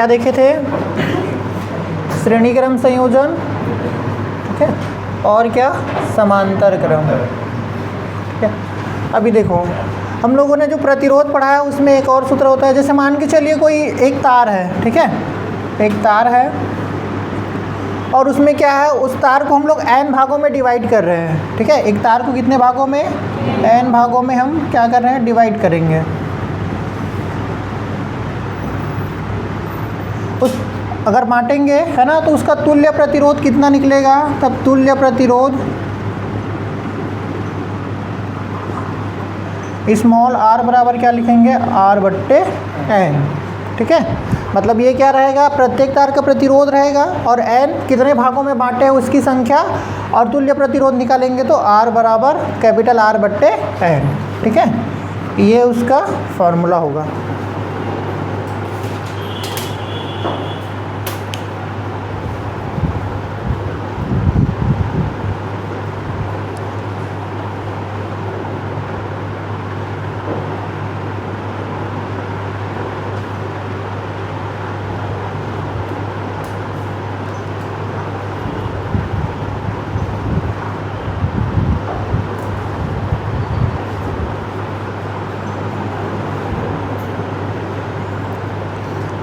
क्या देखे थे? श्रेणीक्रम संयोजन, ठीक है, और क्या? समांतर क्रम। ठीक है, अभी देखो हम लोगों ने जो प्रतिरोध पढ़ा है उसमें एक और सूत्र होता है। जैसे मान के चलिए कोई एक तार है, ठीक है, एक तार है और उसमें क्या है, उस तार को हम लोग n भागों में डिवाइड कर रहे हैं। ठीक है, एक तार को कितने भागों में? n भागों में हम क्या कर रहे हैं? डिवाइड करेंगे। उस अगर बांटेंगे, है ना, तो उसका तुल्य प्रतिरोध कितना निकलेगा? तब तुल्य प्रतिरोध स्मॉल r बराबर क्या लिखेंगे? R/n। ठीक है, मतलब ये क्या रहेगा? प्रत्येक तार का प्रतिरोध रहेगा और n कितने भागों में बांटे हैं उसकी संख्या, और तुल्य प्रतिरोध निकालेंगे तो R बराबर कैपिटल R/n। ठीक है, ये उसका फॉर्मूला होगा।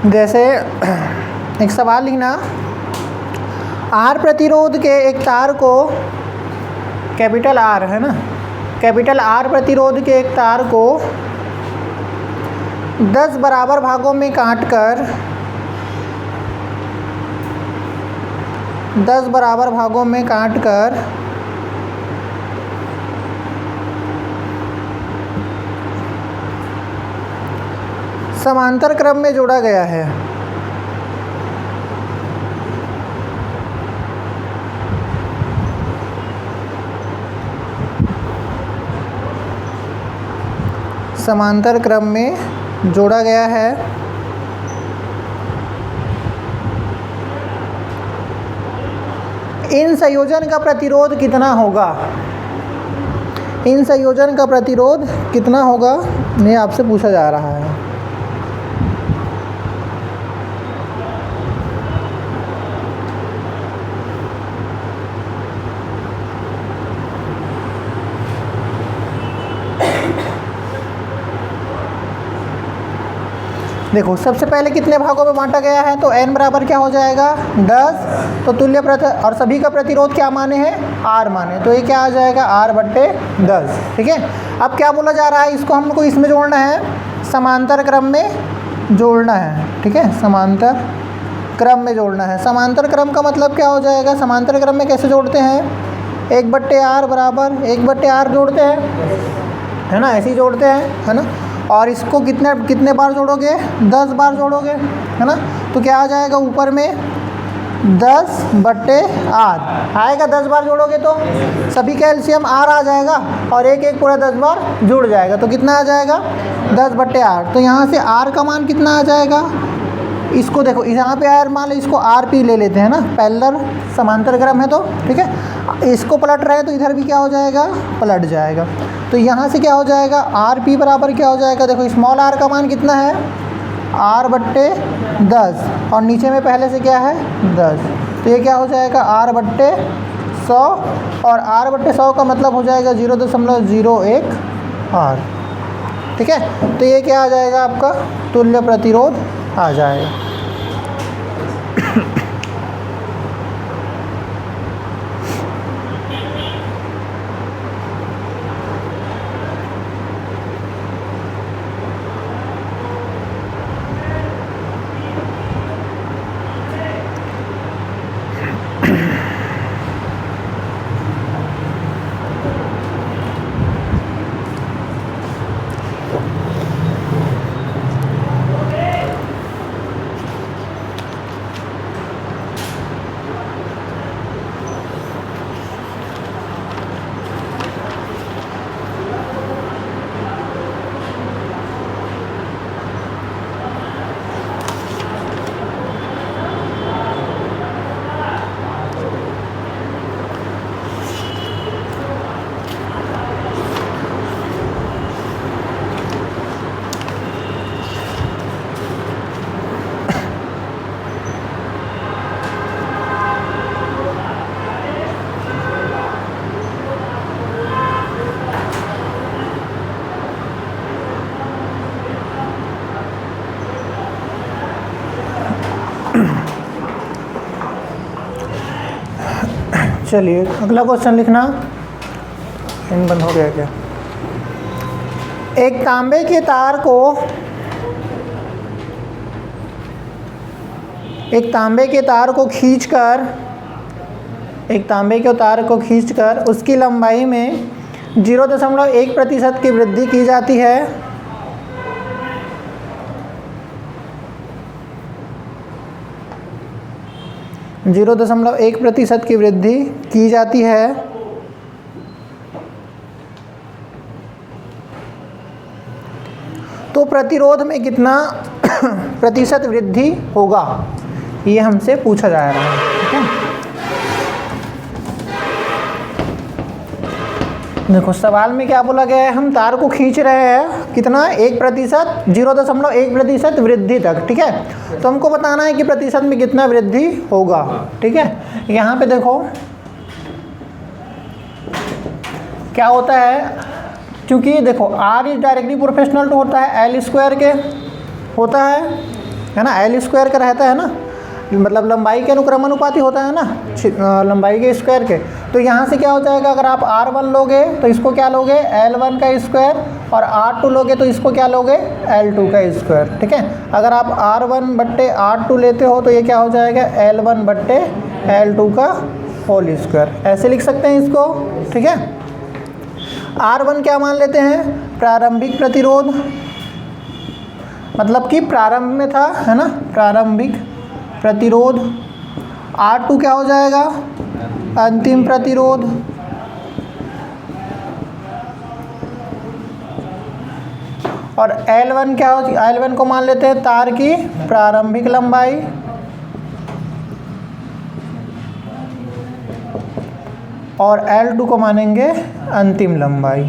जैसे एक सवाल लिखना, R प्रतिरोध के एक तार को, कैपिटल R है ना, कैपिटल R प्रतिरोध के एक तार को 10 बराबर भागों में काटकर 10 बराबर भागों में काटकर समांतर क्रम में जोड़ा गया है। समांतर क्रम में जोड़ा गया है। इन संयोजन का प्रतिरोध कितना होगा? इन संयोजन का प्रतिरोध कितना होगा, ये आपसे पूछा जा रहा है। देखो सबसे पहले कितने भागों में बांटा गया है, तो n बराबर क्या हो जाएगा? 10। तो तुल्य और सभी का प्रतिरोध क्या माने हैं? R माने, तो ये क्या आ जाएगा? R/10। ठीक है, अब क्या बोला जा रहा है? इसको हमको इसमें जोड़ना है, समांतर क्रम में जोड़ना है। ठीक है, समांतर क्रम में जोड़ना है। समांतर क्रम का मतलब क्या हो जाएगा? समांतर क्रम में कैसे जोड़ते हैं? 1/R बराबर 1/R जोड़ते हैं, है ना, ऐसे ही जोड़ते हैं, है ना। और इसको कितने बार जोड़ोगे? 10 बार जोड़ोगे, है ना। तो क्या आ जाएगा ऊपर में? 10/R आएगा। 10 बार जोड़ोगे तो सभी का एलसीएम R आ जाएगा और एक एक पूरा 10 बार जुड़ जाएगा, तो कितना आ जाएगा? 10/R। तो यहाँ से R का मान कितना आ जाएगा? इसको देखो, यहाँ पे R मान लो, इसको RP ले लेते हैं ना, पैरेलल समांतर क्रम है तो, ठीक है। इसको पलट रहे हैं तो इधर भी क्या हो जाएगा? पलट जाएगा। तो यहाँ से क्या हो जाएगा? RP बराबर क्या हो जाएगा? देखो स्मॉल r का मान कितना है? R/10 और नीचे में पहले से क्या है? 10। तो ये क्या हो जाएगा? R/100 और R/100 का मतलब हो जाएगा 0.01 R। ठीक है, तो ये क्या आ जाएगा? आपका तुल्य प्रतिरोध आ जाएगा। चलिए अगला क्वेश्चन लिखना। इन बंद हो गया क्या? एक तांबे के तार को खींचकर उसकी लंबाई में 0.1% की वृद्धि की जाती है। जीरो दशमलव 1% की वृद्धि की जाती है तो प्रतिरोध में कितना प्रतिशत वृद्धि होगा, ये हमसे पूछा जा रहा है। ठीक है, देखो सवाल में क्या बोला गया है, हम तार को खींच रहे हैं कितना 1%, 0.1% वृद्धि तक। ठीक है, तो हमको बताना है कि प्रतिशत में कितना वृद्धि होगा। ठीक है, यहाँ पे देखो क्या होता है, क्योंकि देखो R is directly professional to होता है L स्क्वायर के होता है ना, L स्क्वायर का रहता है ना, मतलब लंबाई के अनुक्रमानुपाती होता है ना, लंबाई के स्क्वायर के। तो यहाँ से क्या हो जाएगा, अगर आप R1 लोगे तो इसको क्या लोगे L1 का स्क्वायर, और R2 लोगे तो इसको क्या लोगे L2 का स्क्वायर। ठीक है, अगर आप R1/R2 लेते हो तो ये क्या हो जाएगा L1/L2 का होल स्क्वायर, ऐसे लिख सकते हैं इसको। ठीक है, R1 क्या मान लेते हैं, प्रारंभिक प्रतिरोध, मतलब कि प्रारंभ में था, है ना, प्रारंभिक प्रतिरोध। R2 क्या हो जाएगा, अंतिम प्रतिरोध। और L1 क्या हो, L1 को मान लेते हैं तार की प्रारंभिक लंबाई, और L2 को मानेंगे अंतिम लंबाई।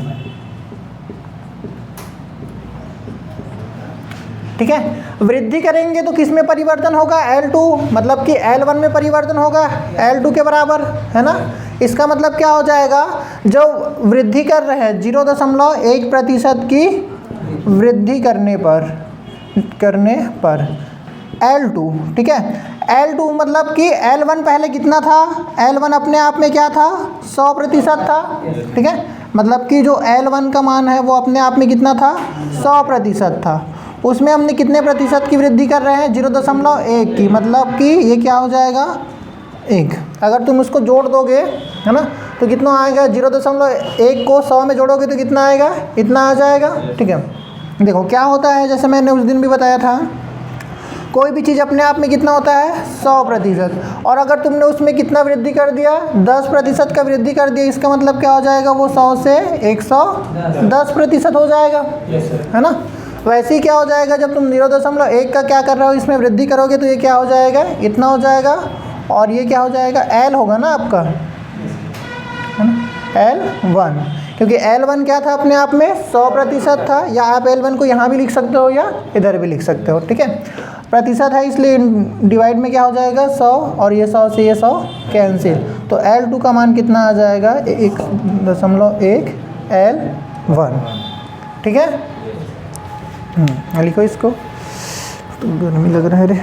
ठीक है, वृद्धि करेंगे तो किस में परिवर्तन होगा, L2, मतलब कि L1 में परिवर्तन होगा L2 के बराबर, है ना। इसका मतलब क्या हो जाएगा, जो वृद्धि कर रहे हैं 0.1% की वृद्धि करने पर L2, ठीक है, L2 मतलब कि L1 पहले कितना था, L1 अपने आप में क्या था 100% था। ठीक है, मतलब कि जो L1 का मान है वो अपने आप में कितना था 100% था, उसमें हमने कितने प्रतिशत की वृद्धि कर रहे हैं 0.1 की, मतलब कि ये क्या हो जाएगा 1। अगर तुम उसको जोड़ दोगे, है ना, तो कितना आएगा, 0.1 को 100 में जोड़ोगे तो कितना आएगा, इतना आ जाएगा। ठीक है, देखो क्या होता है, जैसे मैंने उस दिन भी बताया था, कोई भी चीज़ अपने आप में कितना होता है 100%, और अगर तुमने उसमें कितना वृद्धि कर दिया 10% का वृद्धि कर दिया, इसका मतलब क्या हो जाएगा, वो 100 से 110% हो जाएगा, है ना। वैसे ही क्या हो जाएगा, जब तुम 0.1 का क्या कर रहे हो इसमें वृद्धि करोगे तो ये क्या हो जाएगा, इतना हो जाएगा, और ये क्या हो जाएगा L होगा ना आपका, है ना, L1, क्योंकि L1 क्या था अपने आप में 100% था, या आप L1 को यहाँ भी लिख सकते हो या इधर भी लिख सकते हो। ठीक है, प्रतिशत है इसलिए डिवाइड में क्या हो जाएगा 100, और ये 100 से ये 100 कैंसिल, तो L2 का मान कितना आ जाएगा 1.1 L1। ठीक है, लिखो इसको, तो गर्मी लग रहा है रे,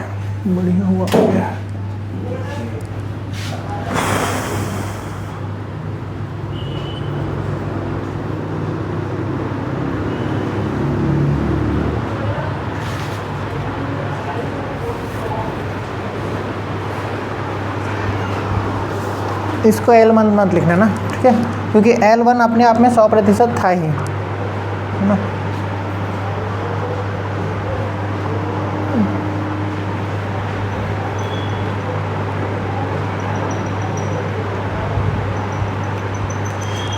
बढ़िया हुआ हो गया। इसको L1 मत लिखना ना, ठीक है, क्योंकि L1 अपने आप में 100% था ही, है ना।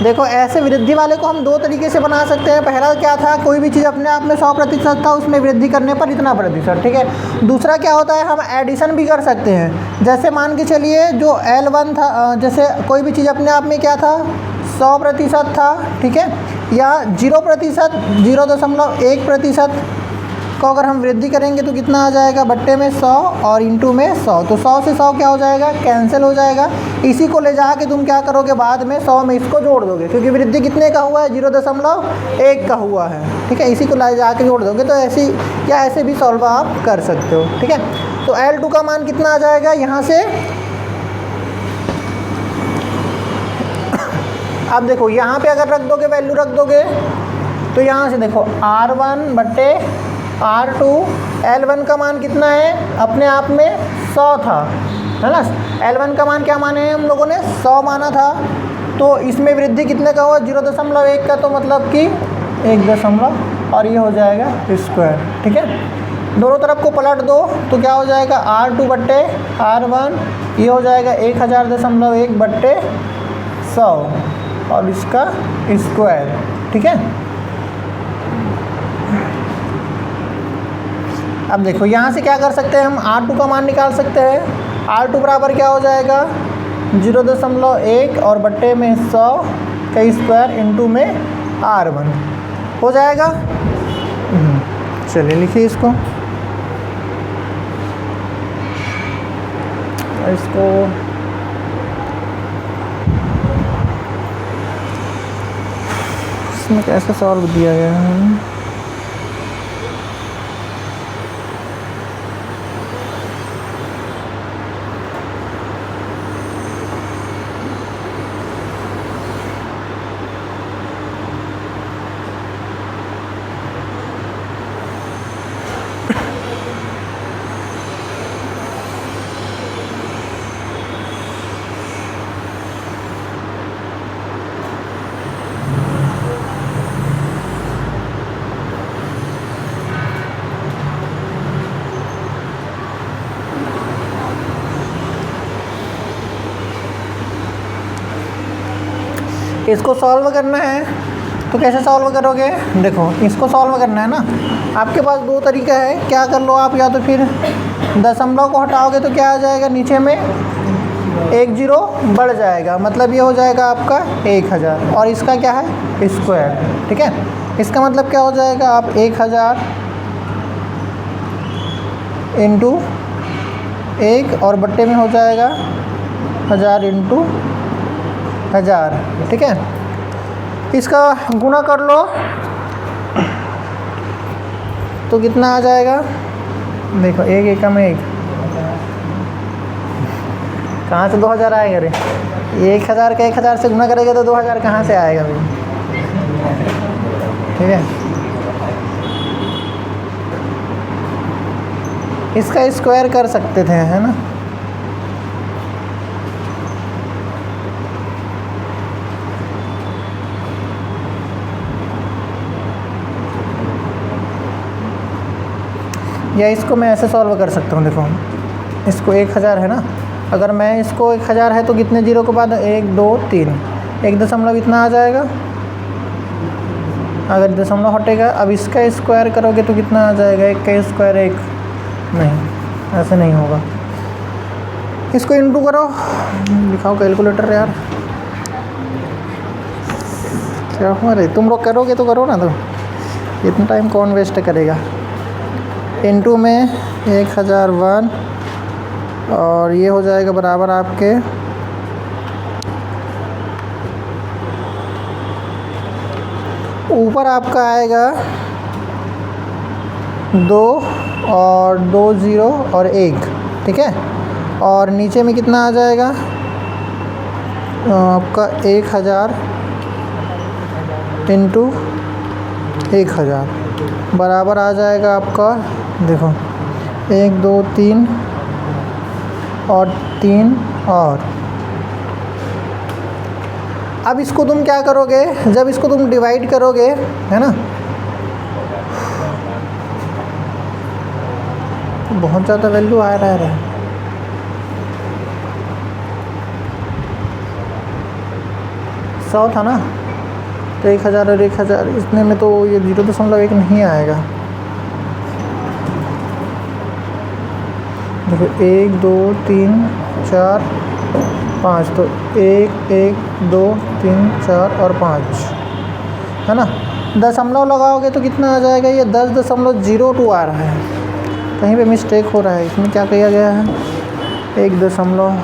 देखो ऐसे वृद्धि वाले को हम दो तरीके से बना सकते हैं। पहला क्या था, कोई भी चीज़ अपने आप में 100% था, उसमें वृद्धि करने पर इतना प्रतिशत। ठीक है, दूसरा क्या होता है, हम एडिशन भी कर सकते हैं। जैसे मान के चलिए जो L1 था, जैसे कोई भी चीज़ अपने आप में क्या था 100% था, ठीक है, या 0%, 0.1% को अगर हम वृद्धि करेंगे तो कितना आ जाएगा, बट्टे में 100 और इंटू में 100, तो 100 से 100 क्या हो जाएगा, कैंसिल हो जाएगा। इसी को ले जा के तुम क्या करोगे, बाद में 100 में इसको जोड़ दोगे, क्योंकि वृद्धि कितने का हुआ है 0.1 का हुआ है। ठीक है, इसी को ले जा के जोड़ दोगे, तो ऐसी या ऐसे भी सॉल्व आप कर सकते हो। ठीक है, तो L2 का मान कितना आ जाएगा, यहाँ से अब देखो यहाँ पे अगर रख दोगे, वैल्यू रख दोगे, तो यहाँ से देखो R1 बट्टे R2, L1 का मान कितना है, अपने आप में 100 था, है ना। L1 का मान क्या माने हैं हम लोगों ने, 100 माना था। तो इसमें वृद्धि कितने का हुआ, 0.1 का, तो मतलब कि 1 दशमलव, और ये हो जाएगा स्क्वायर। ठीक है, दोनों तरफ को पलट दो तो क्या हो जाएगा, R2 बट्टे R1, ये हो जाएगा 1000.1 बट्टे 100, और इसका स्क्वायर। ठीक है, अब देखो यहाँ से क्या कर सकते हैं हम, R2 का मान निकाल सकते हैं। R2 बराबर क्या हो जाएगा, 0.1 और बट्टे में 100 का स्क्वायर इंटू में R1 हो जाएगा। चलिए लिखिए इसको, इसमें कैसे सॉल्व दिया गया है। इसको सॉल्व करना है तो कैसे सॉल्व करोगे, देखो इसको सॉल्व करना है ना, आपके पास दो तरीका है। क्या कर लो आप, या तो फिर दशमलव को हटाओगे तो क्या आ जाएगा, नीचे में 1 0 बढ़ जाएगा, मतलब ये हो जाएगा आपका 1000, और इसका क्या है, स्क्वायर। ठीक है, इसका मतलब क्या हो जाएगा, आप 1000 इंटू 1 और बट्टे में हो जाएगा 1000 इंटू 1000। ठीक है, इसका गुणा कर लो तो कितना आ जाएगा, देखो 1 एकम 1, कहाँ से 2000 आएगा रे, 1000 का 1000 से गुणा करेगा तो 2000 कहाँ से आएगा भाई। ठीक है, इसका स्क्वायर कर सकते थे, है ना। या इसको मैं ऐसे सॉल्व कर सकता हूँ, देखो इसको 1000 है ना, अगर मैं इसको 1000 है तो कितने जीरो के बाद 1 2 3, 1 दशमलव इतना आ जाएगा, अगर दशमलव हटेगा। अब इसका स्क्वायर करोगे तो कितना आ जाएगा, 1 का स्क्वायर 1, नहीं ऐसे नहीं होगा। इसको इंटू करो, दिखाओ कैलकुलेटर यार, क्या हुआ रे, तुम लोग करोगे तो करो ना, तो इतना टाइम कौन वेस्ट करेगा। इंटू में 1001, और ये हो जाएगा बराबर आपके ऊपर आपका आएगा 2 और 2 0 और 1। ठीक है, और नीचे में कितना आ जाएगा आपका 1000 इंटू 1000 बराबर आ जाएगा आपका, देखो 1 2 3 और 3 और। अब इसको तुम क्या करोगे, जब इसको तुम डिवाइड करोगे, है ना, तो बहुत ज़्यादा वैल्यू आ रहा है। सौ था ना, तो 1000 और 1000 इतने में तो ये 0.1 नहीं आएगा। देखो 1 2 3 4 5, तो 1 1 2 3 4 और 5, है ना। दशमलव लगाओगे तो कितना आ जाएगा, ये 10.02 आ रहा है, कहीं पे मिस्टेक हो रहा है। इसमें क्या किया गया है, 1 दशमलव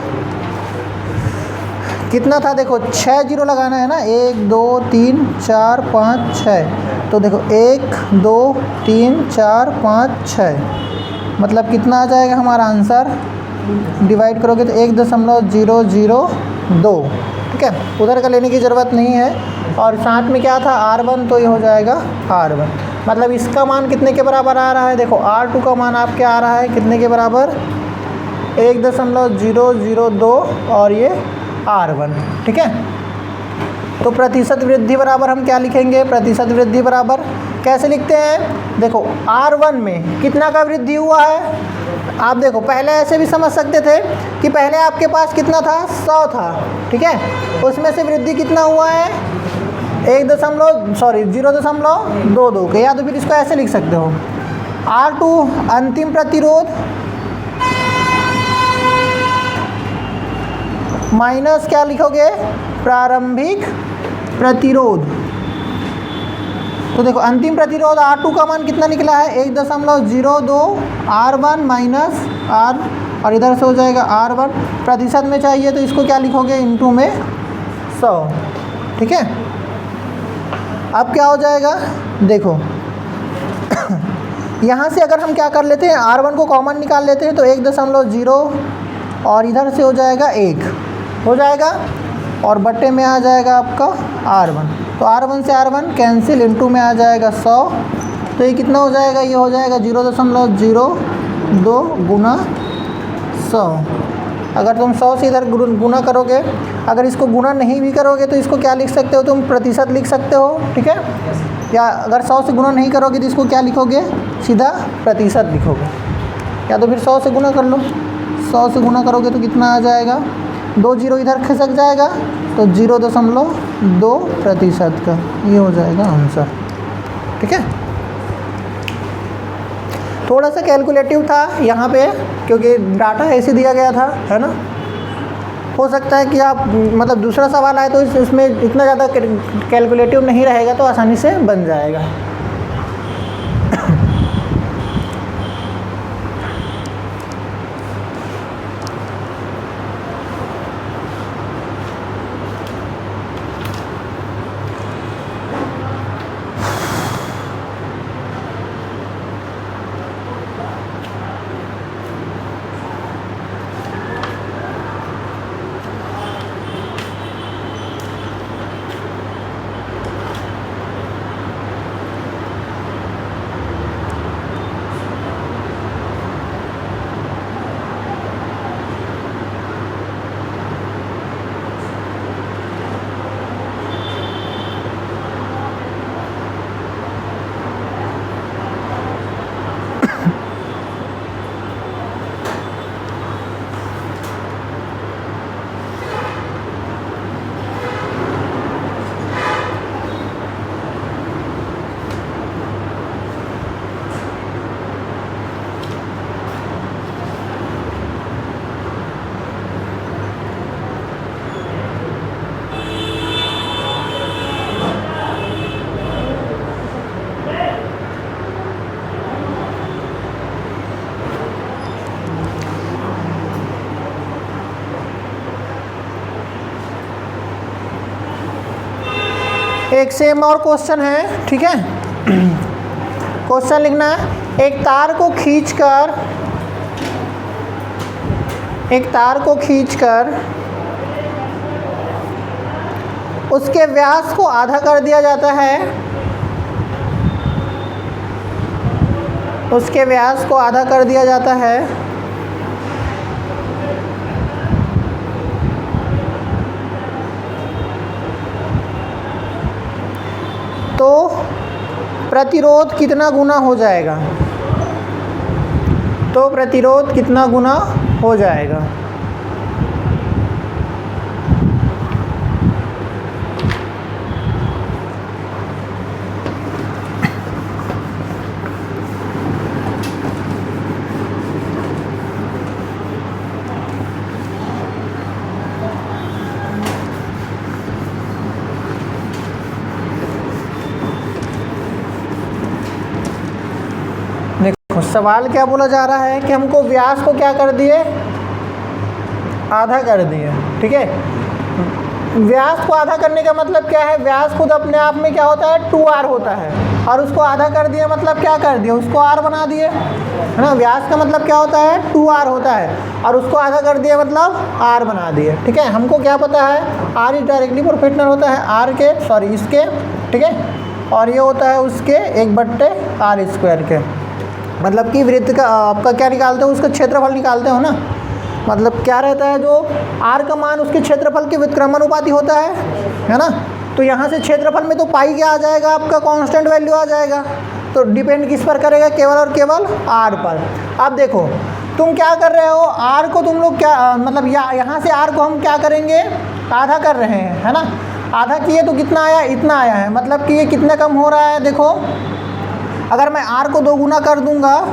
कितना था, देखो 6 जीरो लगाना है ना, 1 2 3 4 5 6, तो देखो 1 2 3 4 5 6, मतलब कितना आ जाएगा हमारा आंसर, डिवाइड करोगे तो 1.002। ठीक है, उधर का लेने की ज़रूरत नहीं है। और साथ में क्या था R1, तो ये हो जाएगा R1। मतलब इसका मान कितने के बराबर आ रहा है, देखो R2 का मान आपके आ रहा है कितने के बराबर, 1.002 और ये R1, ठीक है। तो प्रतिशत वृद्धि बराबर हम क्या लिखेंगे, प्रतिशत वृद्धि बराबर कैसे लिखते हैं, देखो R1 में कितना का वृद्धि हुआ है, आप देखो पहले ऐसे भी समझ सकते थे कि पहले आपके पास कितना था, 100 था, ठीक है, उसमें से वृद्धि कितना हुआ है, 0.22 के, या तो फिर इसको ऐसे लिख सकते हो, R2 अंतिम प्रतिरोध माइनस क्या लिखोगे, प्रारंभिक प्रतिरोध। तो देखो अंतिम प्रतिरोध R2 का मान कितना निकला है, 1.02 R1 माइनस R, और इधर से हो जाएगा R1, प्रतिशत में चाहिए तो इसको क्या लिखोगे, इनटू में 100, ठीक है। अब क्या हो जाएगा, देखो यहाँ से अगर हम क्या कर लेते हैं, R1 को कॉमन निकाल लेते हैं तो 1.0 और इधर से हो जाएगा 1 हो जाएगा, और बट्टे में आ जाएगा आपका R1, तो R1 से R1 कैंसिल, इनटू में आ जाएगा 100, तो ये कितना हो जाएगा, ये हो जाएगा 0.02 गुना 100। अगर तुम 100 से इधर गुना करोगे, अगर इसको गुना नहीं भी करोगे तो इसको क्या लिख सकते हो, तुम प्रतिशत लिख सकते हो, ठीक है। या अगर 100 से गुना नहीं करोगे तो इसको क्या लिखोगे, सीधा प्रतिशत लिखोगे, या तो फिर 100 से गुना कर लो, 100 से गुना करोगे तो कितना आ जाएगा, 2 जीरो इधर खिसक जाएगा, तो 0.2% का ये हो जाएगा आंसर, ठीक है। थोड़ा सा कैलकुलेटिव था यहाँ पे, क्योंकि डाटा ऐसे दिया गया था, है ना। हो सकता है कि आप मतलब दूसरा सवाल आए तो इसमें इतना ज़्यादा कैलकुलेटिव नहीं रहेगा, तो आसानी से बन जाएगा। एक सेम और क्वेश्चन है, ठीक है। क्वेश्चन लिखना है, एक तार को खींचकर उसके व्यास को आधा कर दिया जाता है, उसके व्यास को आधा कर दिया जाता है, तो प्रतिरोध कितना गुना हो जाएगा, तो प्रतिरोध कितना गुना हो जाएगा। सवाल क्या बोला जा रहा है कि हमको व्यास को क्या कर दिए, आधा कर दिए, ठीक है। व्यास को आधा करने का मतलब क्या है, व्यास खुद अपने आप में क्या होता है, 2r होता है, और उसको आधा कर दिया मतलब क्या कर दिया, उसको r बना दिए, है ना। व्यास का मतलब क्या होता है, 2r होता है, और उसको आधा कर दिया मतलब r बना दिए, ठीक है। हमको क्या पता है, r इज डायरेक्टली प्रोपोर्शनल होता है r के, सॉरी इसके, ठीक है, और ये होता है उसके 1/r² के। मतलब कि वृत्त का आपका क्या निकालते हो, उसका क्षेत्रफल निकालते हो ना। मतलब क्या रहता है, जो r का मान उसके क्षेत्रफल के व्युत्क्रमानुपाती होता है ना। तो यहाँ से क्षेत्रफल में तो पाई क्या आ जाएगा, आपका कांस्टेंट वैल्यू आ जाएगा। तो डिपेंड किस पर करेगा, केवल और केवल r पर। अब देखो तुम क्या कर रहे हो, r को तुम लोग क्या मतलब यहाँ से r को हम क्या करेंगे, आधा कर रहे हैं, है ना। आधा किए तो कितना आया, इतना आया है, मतलब कि ये कितना कम हो रहा है। देखो अगर मैं r को 2 गुना कर दूंगा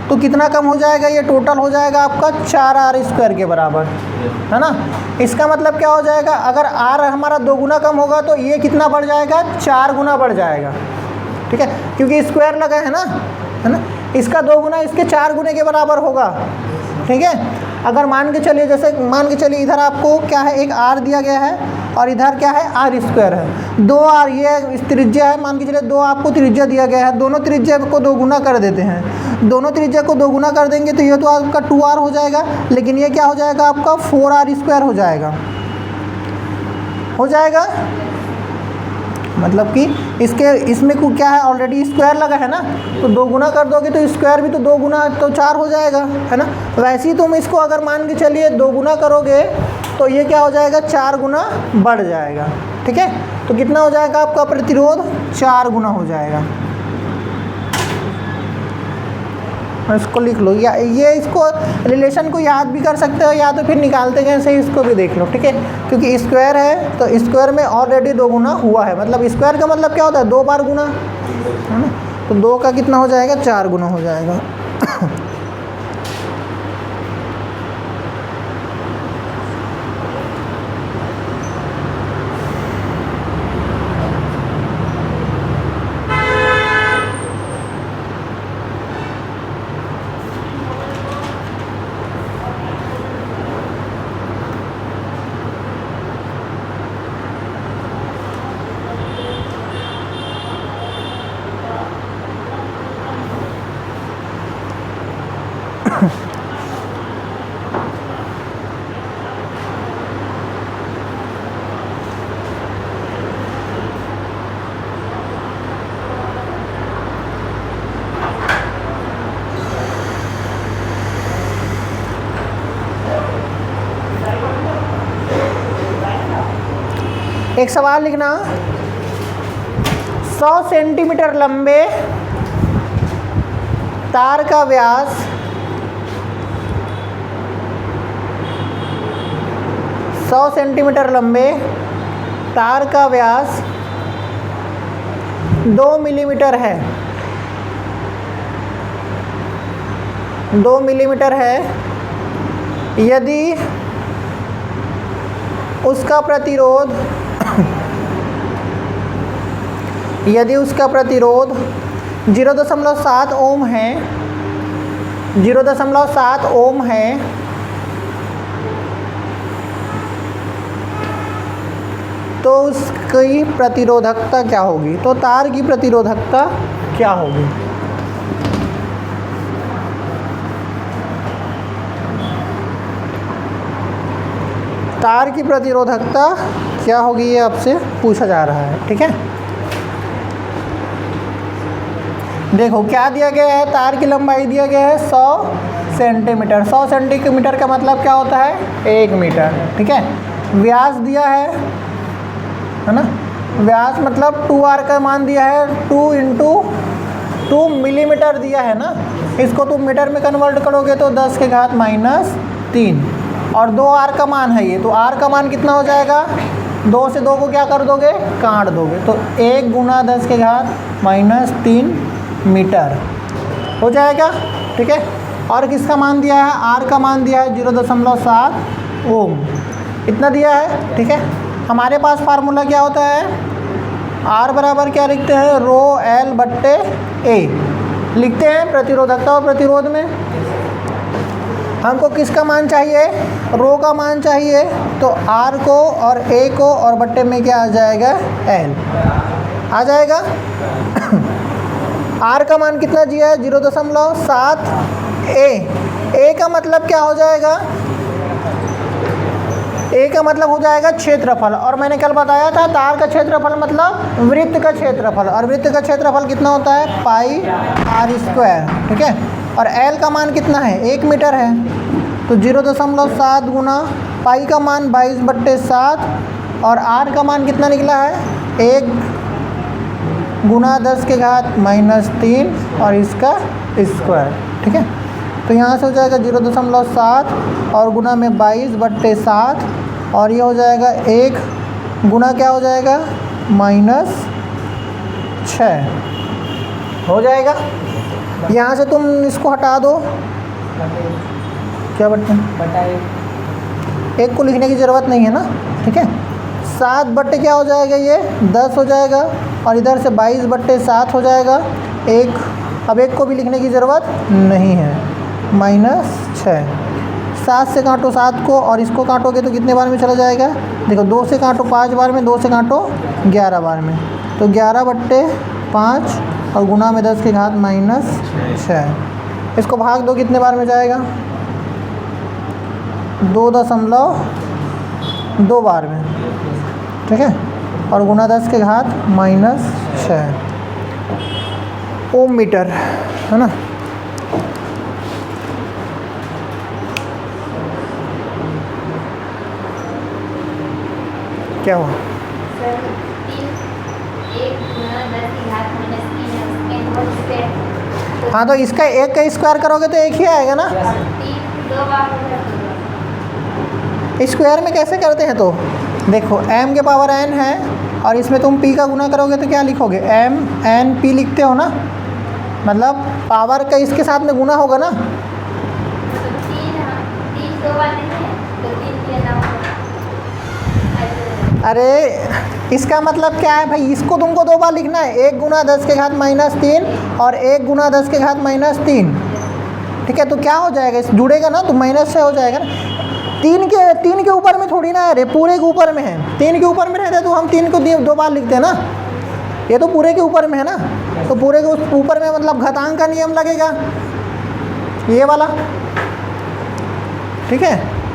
तो कितना कम हो जाएगा, ये टोटल हो जाएगा आपका 4r² के बराबर, है ना। इसका मतलब क्या हो जाएगा, अगर r हमारा 2 गुना कम होगा तो ये कितना बढ़ जाएगा, 4 गुना बढ़ जाएगा, ठीक है, क्योंकि स्क्वायर लगा है ना। इसका 2 गुना इसके 4 गुने के बराबर होगा, ठीक है। अगर मान के चलिए, जैसे मान के चलिए इधर आपको क्या है, एक r दिया गया है और इधर क्या है, r² है। 2r ये इस त्रिज्या है, मान के चलिए 2 आपको त्रिज्या दिया गया है, दोनों त्रिज्या को 2 गुना कर देते हैं। दोनों त्रिज्या को 2 गुना कर देंगे तो ये तो आपका 2r हो जाएगा, लेकिन ये क्या हो जाएगा आपका 4r² हो जाएगा। मतलब कि इसमें को क्या है, ऑलरेडी स्क्वायर लगा है ना, तो 2 गुना कर दोगे तो स्क्वायर भी तो 2 गुना तो 4 हो जाएगा, है ना। वैसे ही तुम इसको अगर मान के चलिए 2 गुना करोगे तो ये क्या हो जाएगा, 4 गुना बढ़ जाएगा, ठीक है। तो कितना हो जाएगा आपका प्रतिरोध, 4 गुना हो जाएगा। इसको लिख लो, या ये इसको रिलेशन को याद भी कर सकते हो, या तो फिर निकालते गए से इसको भी देख लो, ठीक है। क्योंकि स्क्वायर है तो स्क्वायर में ऑलरेडी 2 गुना हुआ है, मतलब स्क्वायर का मतलब क्या होता है, 2 बार गुना, है ना। तो 2 का कितना हो जाएगा, 4 गुना हो जाएगा। एक सवाल लिखना, 100 सेंटीमीटर लंबे तार का व्यास 100 सेंटीमीटर लंबे तार का व्यास 2 मिलीमीटर है, 2 मिलीमीटर है। यदि उसका प्रतिरोध 0.7 ओम है, 0.7 ओम है, तो उसकी प्रतिरोधकता क्या होगी, तो तार की प्रतिरोधकता क्या होगी। तार की प्रतिरोधकता क्या होगी, ये आपसे पूछा जा रहा है, ठीक है। देखो क्या दिया गया है, तार की लंबाई दिया गया है 100 सेंटीमीटर। 100 सेंटीमीटर का मतलब क्या होता है, 1 मीटर, ठीक है। व्यास दिया है ना, व्यास मतलब 2r का मान दिया है, 2 × 2 मिलीमीटर दिया है ना। इसको तुम मीटर में कन्वर्ट करोगे तो 10⁻³ और 2r का मान है ये, तो r का मान कितना हो जाएगा, 2 से 2 को क्या कर दोगे, काट दोगे, तो 1 × 10⁻³ मीटर हो जाएगा, ठीक है। और किसका मान दिया है, r का मान दिया है 0.7 ओम, इतना दिया है, ठीक है। हमारे पास फार्मूला क्या होता है, r बराबर क्या लिखते हैं, ρl/a लिखते हैं प्रतिरोधकता और प्रतिरोध में। हमको किसका मान चाहिए, रो का मान चाहिए, तो r को और a को और बट्टे में क्या आ जाएगा, l आ जाएगा। आर का मान कितना दिया है 0.7 ए का मतलब क्या हो जाएगा, ए का मतलब हो जाएगा क्षेत्रफल, और मैंने कल बताया था तार का क्षेत्रफल मतलब वृत्त का क्षेत्रफल, और वृत्त का क्षेत्रफल कितना होता है पाई आर स्क्वायर, ठीक है। और एल का मान कितना है 1 मीटर है, तो 0.7 गुना पाई का मान 22/7 और आर का मान कितना निकला है 1 गुना 10 के घात -3 और इसका स्क्वायर, ठीक है। तो यहाँ से हो जाएगा 0.7 और गुना में 22/7 और ये हो जाएगा 1 गुना क्या हो जाएगा -6 हो जाएगा। यहाँ से तुम इसको हटा दो, क्या बटे 1 को लिखने की ज़रूरत नहीं है ना, ठीक है। 7 बट्टे क्या हो जाएगा ये 10 हो जाएगा और इधर से 22/7 हो जाएगा। अब 1 को भी लिखने की ज़रूरत नहीं है, -6। 7 से काटो 7 को और इसको काटोगे तो कितने बार में चला जाएगा, देखो 2 से काटो 5 बार में, 2 से काटो 11 बार में, तो 11/5 और गुना में 10 के घात -6। इसको भाग दो कितने बार में जाएगा 2.2 बार में, ठीक है, और गुना 10 के घात -6 ओम मीटर, है ना। क्या हुआ हाँ, तो इसका 1 का स्क्वायर करोगे तो 1 ही आएगा ना। स्क्वायर में कैसे करते हैं, तो देखो m के पावर n है और इसमें तुम p का गुना करोगे तो क्या लिखोगे m n p लिखते हो ना, मतलब पावर का इसके साथ में गुना होगा ना। अरे इसका मतलब क्या है भाई, इसको तुमको 2 बार लिखना है, 1 गुना 10 के घात -3 और 1 गुना 10 के घात -3, ठीक है। तो क्या हो जाएगा, इस जुड़ेगा ना तो -6 हो जाएगा ना। 3 के ऊपर में थोड़ी ना है, अरे पूरे के ऊपर में है। 3 के ऊपर में रहता है तो हम 3 को 2 बार लिखते हैं ना, ये तो पूरे के ऊपर में है ना, तो पूरे के ऊपर में मतलब घातांक का नियम लगेगा ये वाला, ठीक है।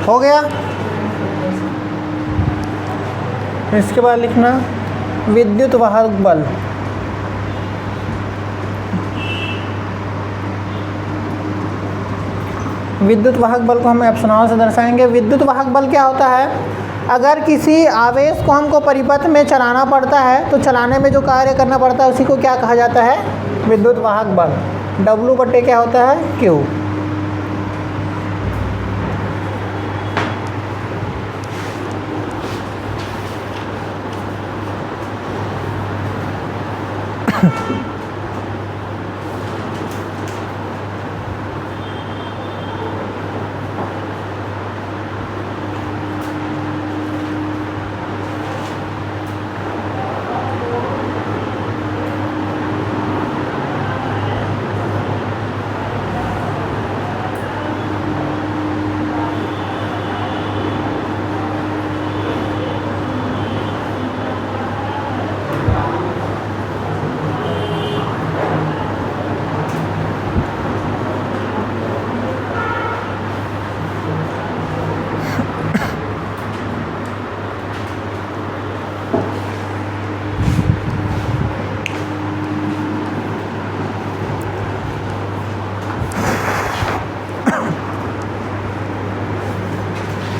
हो गया। इसके बाद लिखना विद्युत वाहक बल। विद्युत वाहक बल को हम एप्सिलॉन से दर्शाएंगे। विद्युत वाहक बल क्या होता है, अगर किसी आवेश को हमको परिपथ में चलाना पड़ता है तो चलाने में जो कार्य करना पड़ता है उसी को क्या कहा जाता है, विद्युत वाहक बल। W बटे क्या होता है Q।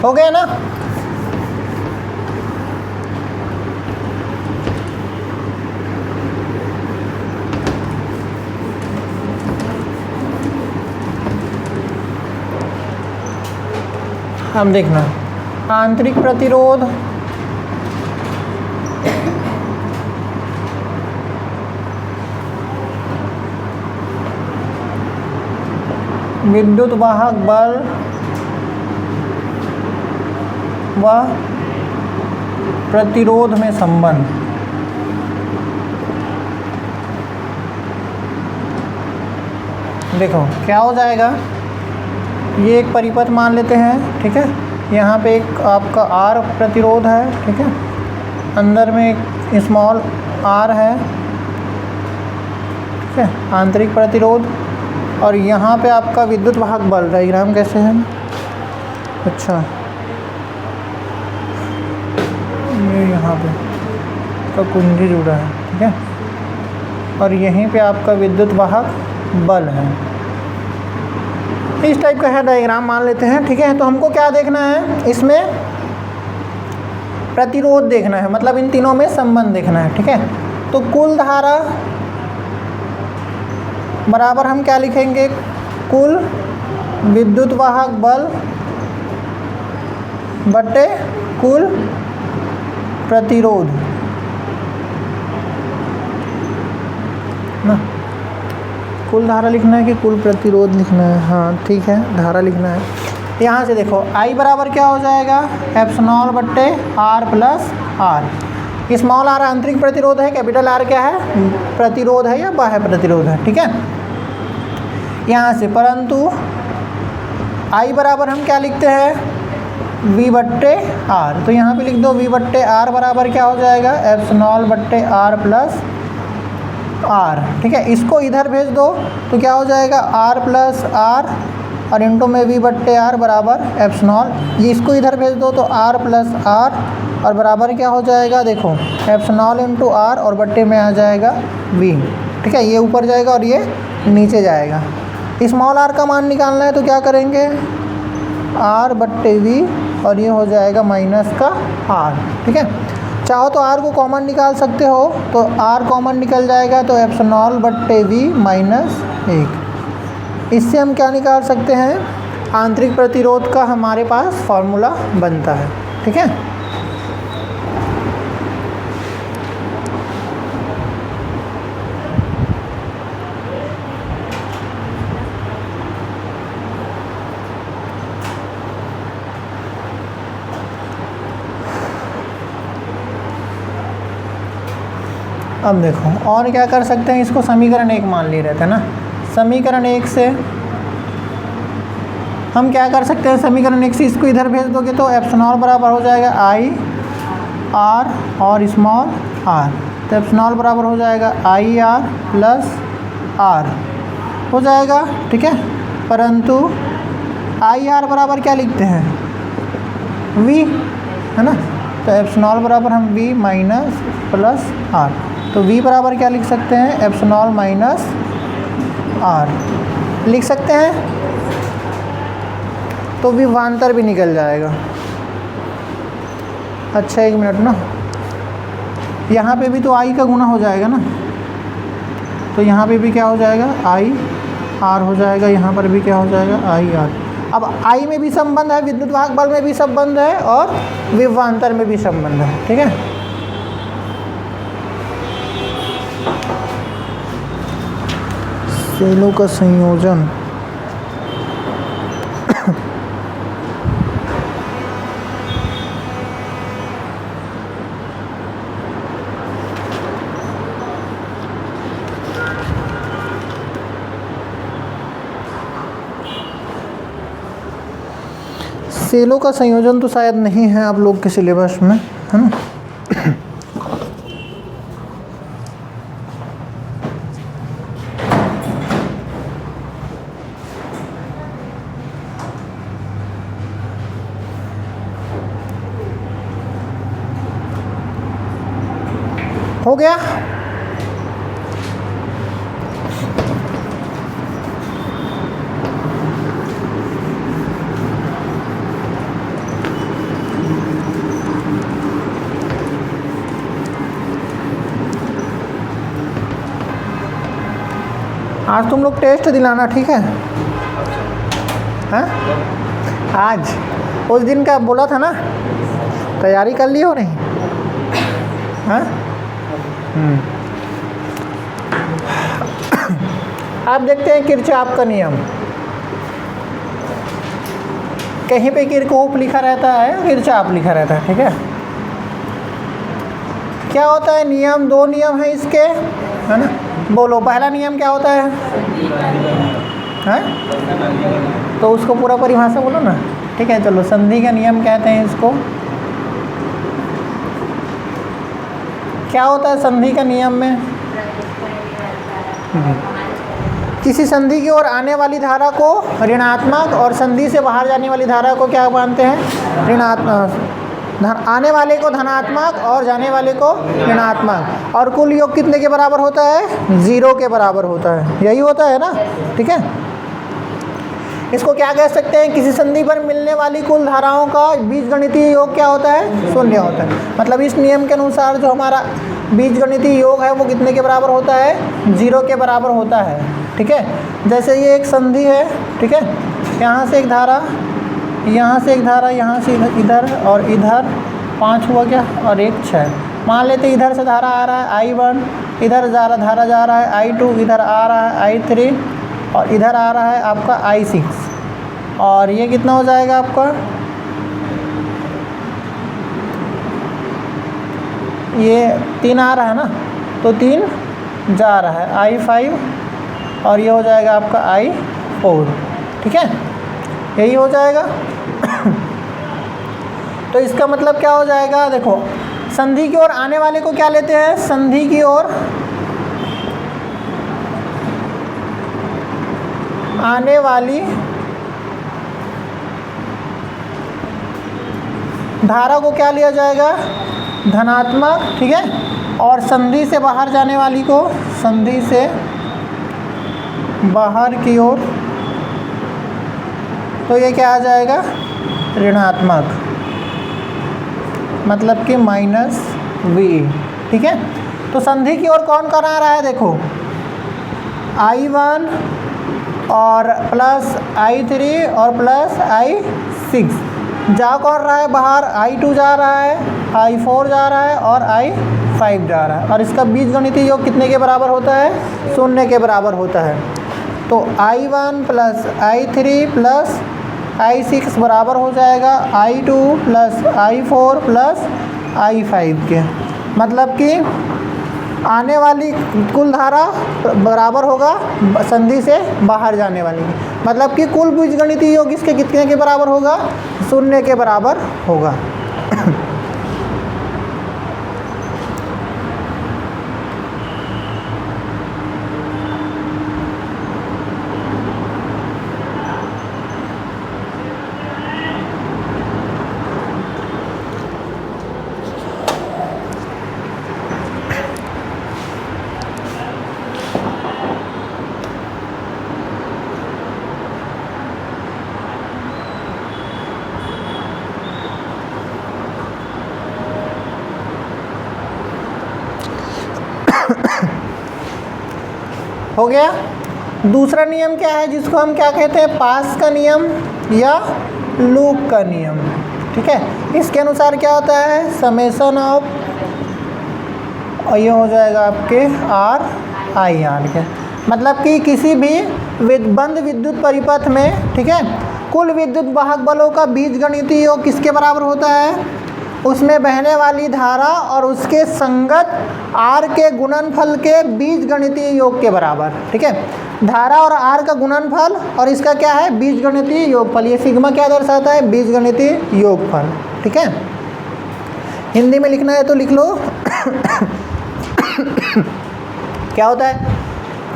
हो गया ना। अब देखना आंतरिक प्रतिरोध विद्युत वाहक बल व प्रतिरोध में संबंध। देखो क्या हो जाएगा, ये एक परिपथ मान लेते हैं, ठीक है। यहाँ पे एक आपका R प्रतिरोध है, ठीक है, अंदर में एक स्मॉल r है, ठीक है, आंतरिक प्रतिरोध, और यहाँ पे आपका विद्युत वाहक बल। डायग्राम कैसे है, अच्छा ये यहाँ पे तो कुंजी जुड़ा है, ठीक है, और यहीं पे आपका विद्युत वाहक बल है। इस टाइप का है डायग्राम मान लेते हैं, ठीक है। तो हमको क्या देखना है, इसमें प्रतिरोध देखना है, मतलब इन तीनों में संबंध देखना है, ठीक है। तो कुल धारा बराबर हम क्या लिखेंगे, कुल विद्युत वाहक बल बटे कुल प्रतिरोध ना। कुल धारा लिखना है कि कुल प्रतिरोध लिखना है, हाँ ठीक है, धारा लिखना है। यहाँ से देखो I बराबर क्या हो जाएगा, एप्सिलॉन बट्टे R plus R। Small r आंतरिक प्रतिरोध है, कैपिटल R क्या है, प्रतिरोध है या बाह्य प्रतिरोध है, ठीक है। यहाँ से परंतु I बराबर हम क्या लिखते हैं, V बट्टे R। तो यहाँ पे लिख दो V बट्टे R बराबर क्या हो जाएगा, एप्सिलॉन बट्टे R प्लस R, ठीक है। इसको इधर भेज दो तो क्या हो जाएगा, R प्लस R और इंटू में V बट्टे R बराबर एप्सिलॉन। ये इसको इधर भेज दो तो R प्लस R और बराबर क्या हो जाएगा, देखो एप्सिलॉन इंटू R और बट्टे में आ जाएगा V, ठीक है। ये ऊपर जाएगा और ये नीचे जाएगा। स्मॉल r का मान निकालना है तो क्या करेंगे, R बट्टे V और ये हो जाएगा माइनस का R, ठीक है। चाहो तो R को कॉमन निकाल सकते हो, तो R कॉमन निकल जाएगा तो एप्सिलॉन बट्टे V माइनस 1। इससे हम क्या निकाल सकते हैं, आंतरिक प्रतिरोध का हमारे पास फॉर्मूला बनता है, ठीक है। अब देखो और क्या कर सकते हैं, इसको समीकरण 1 मान ले रहे थे ना। समीकरण 1 से हम क्या कर सकते हैं, समीकरण 1 से इसको इधर भेज दोगे तो एप्सिलॉन बराबर हो जाएगा I R और स्मॉल r। तो एप्सिलॉन बराबर हो जाएगा I R प्लस R हो जाएगा, ठीक है। परंतु I R बराबर क्या लिखते हैं, V, है ना। तो एप्सिलॉन बराबर हम V माइनस प्लस R, तो V बराबर क्या लिख सकते हैं, एप्सिलॉन माइनस R लिख सकते हैं। तो विभवांतर भी निकल जाएगा। अच्छा एक मिनट ना, यहाँ पे भी तो I का गुना हो जाएगा ना, तो यहाँ पे भी क्या हो जाएगा, I R हो जाएगा, यहाँ पर भी क्या हो जाएगा, I R। अब I में भी संबंध है, विद्युत वाहक बल में भी संबंध है और विभवांतर में भी संबंध है, ठीक है। सेलों का संयोजन सेलों का संयोजन तो शायद नहीं है आप लोग के सिलेबस में, है ना। हो गया। आज तुम लोग टेस्ट दिलाना, ठीक है, हाँ आज उस दिन का बोला था ना, तैयारी कर ली हो नहीं? हाँ। आप देखते हैं किरचॉफ का नियम, कहीं पे किरचॉफ लिखा रहता है, किरचॉफ लिखा रहता है, ठीक है। क्या होता है नियम? दो नियम है इसके, है ना। बोलो पहला नियम क्या होता है? हैं? तो उसको पूरा परिभाषा बोलो ना। ठीक है, चलो संधि का नियम कहते हैं इसको। क्या होता है संधि का नियम में? किसी संधि की ओर आने वाली धारा को ऋणात्मक और संधि से बाहर जाने वाली धारा को क्या मानते हैं? ऋणात्मक। आने वाले को धनात्मक और जाने वाले को ऋणात्मक। और कुल योग कितने के बराबर होता है? 0 के बराबर होता है। यही होता है ना, ठीक है। इसको क्या कह सकते हैं? किसी संधि पर मिलने वाली कुल धाराओं का बीजगणितीय योग क्या होता है? 0 होता है। मतलब इस नियम के अनुसार जो हमारा बीजगणितीय योग है वो कितने के बराबर होता है? 0 के बराबर होता है, ठीक है। जैसे ये एक संधि है, ठीक है। यहाँ से एक धारा, यहाँ से एक धारा, यहाँ से इधर और इधर 5 हुआ क्या, और एक 6। मान लेते इधर से धारा आ रहा है I1, इधर धारा जा रहा है I2, इधर आ रहा है I3 और इधर आ रहा है आपका I6। और ये कितना हो जाएगा आपका? ये 3 आ रहा है ना, तो 3 जा रहा है I5 और ये हो जाएगा आपका I4, ठीक है। यही हो जाएगा। तो इसका मतलब क्या हो जाएगा? देखो संधि की ओर आने वाले को क्या लेते हैं? संधि की ओर आने वाली धारा को क्या लिया जाएगा? धनात्मक, ठीक है। और संधि से बाहर जाने वाली को, संधि से बाहर की ओर, तो ये क्या आ जाएगा? ऋणात्मक, मतलब कि -V, ठीक है। तो संधि की ओर कौन कौन आ रहा है? देखो I1 और प्लस I3 और प्लस I6। जा कौन रहा है बाहर? I2 जा रहा है, I4 जा रहा है और I5 जा रहा है। और इसका बीजगणितीय योग कितने के बराबर होता है? 0 के बराबर होता है। तो I1 plus I3 plus I6 बराबर हो जाएगा I2 plus I4 plus I5 के। मतलब कि आने वाली कुल धारा बराबर होगा संधि से बाहर जाने वाली की। मतलब कि कुल बीजगणितीय योग इसके कितने के बराबर होगा? 0 के बराबर होगा। हो गया। दूसरा नियम क्या है जिसको हम क्या कहते हैं? पास का नियम या लूप का नियम, ठीक है। इसके अनुसार क्या होता है? समेशन ऑफ, और ये हो जाएगा आपके RIR के। मतलब कि किसी भी बंद विद्युत परिपथ में, ठीक है, कुल विद्युत वाहक बलों का बीजगणितीय योग किसके बराबर होता है? उसमें बहने वाली धारा और उसके संगत R के गुणनफल के बीजगणितीय योग के बराबर, ठीक है। धारा और R का गुणनफल और इसका क्या है? बीजगणितीय योगफल। ये सिग्मा क्या दर्शाता है? बीजगणितीय योगफल, ठीक है। हिंदी में लिखना है तो लिख लो। क्या होता है?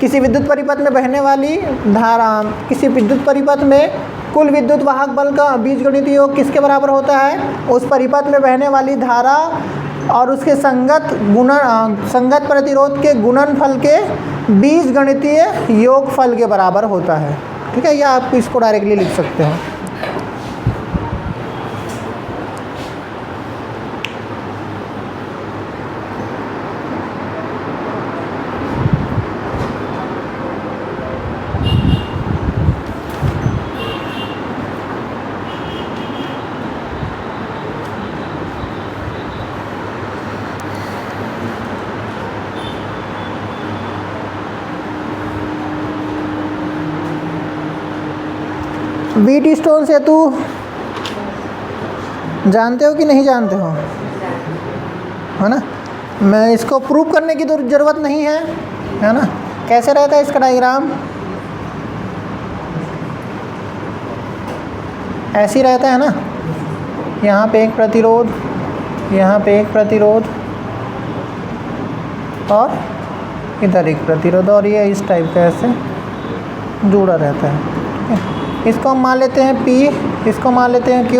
किसी विद्युत परिपथ में बहने वाली धारा, किसी विद्युत परिपथ में कुल विद्युत वाहक बल का बीजगणितीय योग किसके बराबर होता है? उस परिपथ में बहने वाली धारा और उसके संगत प्रतिरोध के गुणनफल के बीजगणितीय योगफल के बराबर होता है, ठीक है। या आप इसको डायरेक्टली लिख सकते हो। व्हीट स्टोन सेतु जानते हो कि नहीं जानते हो, है ना। मैं इसको प्रूव करने की तो ज़रूरत नहीं है ना। कैसे रहता है इसका डायग्राम, ऐसे ही रहता है ना। यहाँ पे एक प्रतिरोध, यहाँ पे एक प्रतिरोध और इधर एक प्रतिरोध, और ये इस टाइप का ऐसे जुड़ा रहता है, ठीक है। इसको हम मान लेते हैं P, इसको मान लेते हैं Q,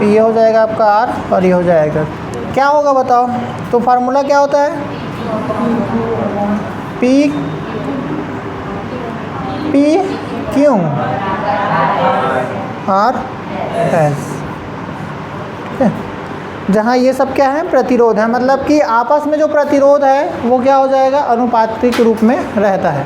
ये हो जाएगा आपका R और ये हो जाएगा, क्या होगा बताओ। तो फार्मूला क्या होता है, P Q R S, ठीक है। जहाँ ये सब क्या है, प्रतिरोध है, मतलब कि आपस में जो प्रतिरोध है वो क्या हो जाएगा, अनुपातिक रूप में रहता है।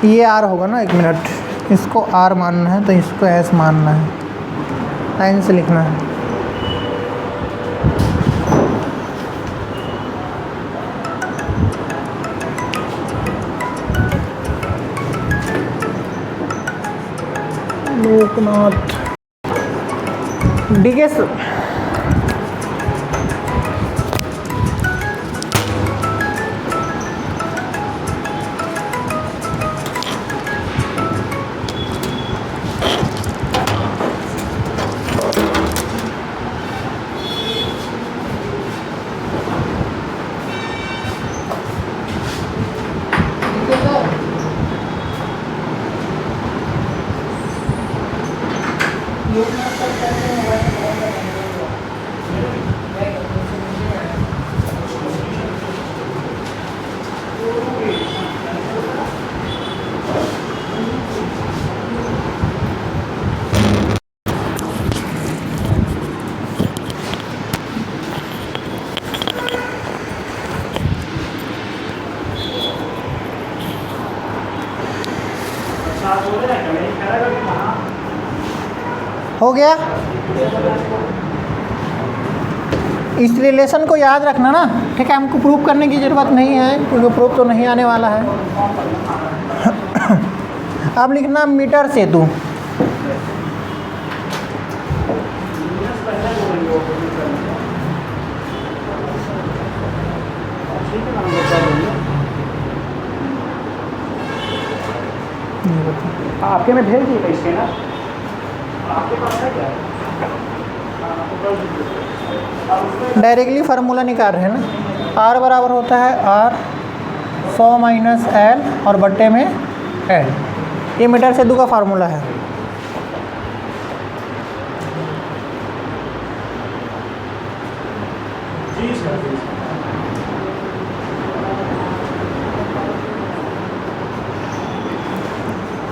ये R होगा ना, 1 मिनट, इसको R मानना है तो इसको S मानना है, लाइन से लिखना है। लोकनाथ डीके हो गया। इस रिलेशन को याद रखना ना, ठीक है। हमको प्रूफ करने की ज़रूरत नहीं है क्योंकि प्रूफ तो नहीं आने वाला है। अब लिखना मीटर सेतु, आपके में भेज दिए इसके ना, आपके पास है क्या? डायरेक्टली फार्मूला निकाल रहे हैं ना। R बराबर होता है R 100 माइनस L और बट्टे में L, ये मीटर सेतु का फार्मूला है। जी सर।